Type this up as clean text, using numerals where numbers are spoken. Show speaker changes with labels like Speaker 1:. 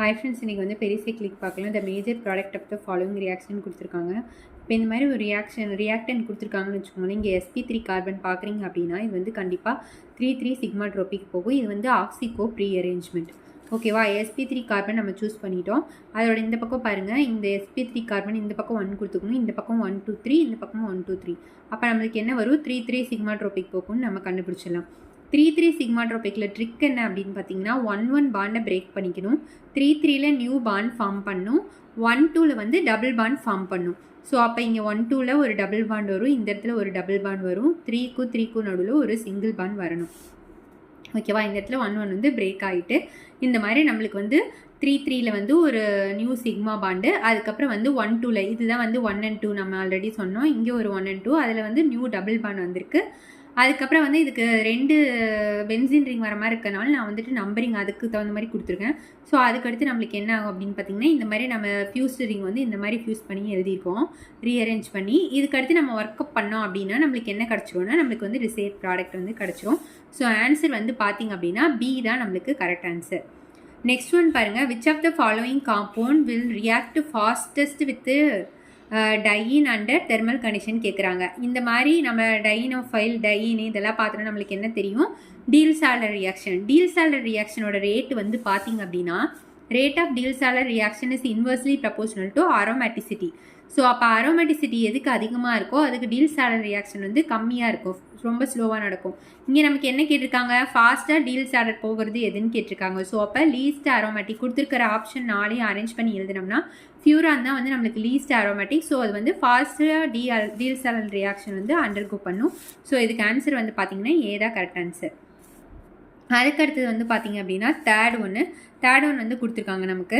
Speaker 1: Hi friends, இன்றைக்கி வந்து பெரிய கிளிக் பார்க்கலாம். The major product of the following reaction கொடுத்துருக்காங்க. இப்போ இந்த மாதிரி ஒரு ரியாக்டன் கொடுத்துருக்காங்கன்னு வச்சுக்கோங்களேன். இங்கே sp3 கார்பன் பார்க்குறீங்க அப்படின்னா இது வந்து கண்டிப்பாக 3,3 சிக்மாட்ரோபிக் போகும். இது வந்து ஆக்சிகோ ப்ரீ அரேஞ்ச்மெண்ட். ஓகேவா? sp3 கார்பன் நம்ம சூஸ் பண்ணிட்டோம். அதோட இந்த பக்கம் பாருங்கள், இந்த sp3 கார்பன் இந்த பக்கம் 1 கொடுத்துக்கணும், இந்த பக்கம் 1 2 3, இந்த பக்கம் 1 2 3. அப்போ நம்மளுக்கு என்ன வரும்? 3,3 சிக்மாட்ரோபிக் போகும்னு நம்ம கண்டுபிடிச்சிடலாம். 3,3 சிக்மாட்ரோபிக்கில் ட்ரிக் என்ன அப்படின்னு பார்த்தீங்கன்னா 1,1 பாண்டை பிரேக் பண்ணிக்கணும், 3,3ல் நியூ பாண்ட் ஃபார்ம் பண்ணும், 1,2ல் வந்து டபுள் பாண்ட் ஃபார்ம் பண்ணும். ஸோ அப்போ இங்கே 1,2ல் ஒரு டபுள் பாண்ட் வரும், இந்த இடத்துல ஒரு டபுள் பாண்ட் வரும், 3க்கும் நடுவில் ஒரு சிங்கிள் பாண்ட் வரணும். ஓகேவா? இந்த இடத்துல 1,1 வந்து பிரேக் ஆகிட்டு இந்த மாதிரி நம்மளுக்கு வந்து 3,3ல் வந்து ஒரு நியூ சிக்மா பாண்டு, அதுக்கப்புறம் வந்து 1,2ல் இதுதான் வந்து 1 and 2 நம்ம ஆல்ரெடி சொன்னோம். இங்கே ஒரு 1 and 2, அதில் வந்து நியூ டபுள் பாண்ட் வந்திருக்கு. அதுக்கப்புறம் வந்து இதுக்கு 2 பென்சின் ரிங் வர மாதிரி இருக்கனால நான் வந்துட்டு நம்பரிங் அதுக்கு தகுந்த மாதிரி கொடுத்துருக்கேன். ஸோ அதுக்கடுத்து நம்மளுக்கு என்ன ஆகும் அப்படின்னு பார்த்தீங்கன்னா, இந்த மாதிரி நம்ம ஃபியூஸ்டு ரிங் வந்து இந்த மாதிரி ஃபியூஸ் பண்ணி எழுதியிருக்கோம், ரீஅரேஞ்ச் பண்ணி. இதுக்கடுத்து நம்ம ஒர்க் அப் பண்ணோம் அப்படின்னா நம்மளுக்கு என்ன கிடச்சிரும்னா, நம்மளுக்கு வந்து ரிசல்ட் ப்ராடக்ட் வந்து கிடச்சிரும். ஸோ ஆன்சர் வந்து பார்த்திங்க அப்படின்னா பி தான் நம்மளுக்கு கரெக்ட் ஆன்சர். நெக்ஸ்ட் ஒன் பாருங்கள், which of the following compound will react fastest with diene under thermal condition கேட்குறாங்க. இந்த மாதிரி நம்ம டைனோஃபைல் டையின் இதெல்லாம் பார்த்தோன்னா நம்மளுக்கு என்ன தெரியும்? டீல்சாலர் ரியாக்ஷன். டீல்சாலர் ரியாக்ஷனோட ரேட் வந்து பார்த்திங்க அப்படின்னா, rate of Diels Alder reaction is inversely proportional to aromaticity. So அப்போ அரோமேட்டிசிட்டி எதுக்கு அதிகமாக இருக்கோ அதுக்கு டீல்சாலர் ரியாக்ஷன் வந்து கம்மியாக இருக்கும், ரொம்ப ஸ்லோவாக நடக்கும். இங்கே நமக்கு என்ன கேட்டிருக்காங்க? ஃபாஸ்ட்டாக டீல்சாலர் போகிறது எதுன்னு கேட்டிருக்காங்க. ஸோ அப்போ லீஸ்ட் அரோமேட்டிக் கொடுத்துருக்கிற ஆப்ஷன் 4 அரேஞ்ச் பண்ணி எழுதினோம்னா ஃபியூரான் தான் வந்து நம்மளுக்கு லீஸ்ட் அரோமேட்டிக். ஸோ அது வந்து ஃபாஸ்ட்டாக டீல்சாலர் ரியாக்ஷன் வந்து அண்டர்கோ பண்ணும். ஸோ இதுக்கு ஆன்சர் வந்து பார்த்திங்கன்னா ஏ தான் கரெக்ட் ஆன்சர். அதுக்கடுத்தது வந்து பார்த்திங்க அப்படின்னா தேர்ட் ஒன் வந்து கொடுத்துருக்காங்க நமக்கு.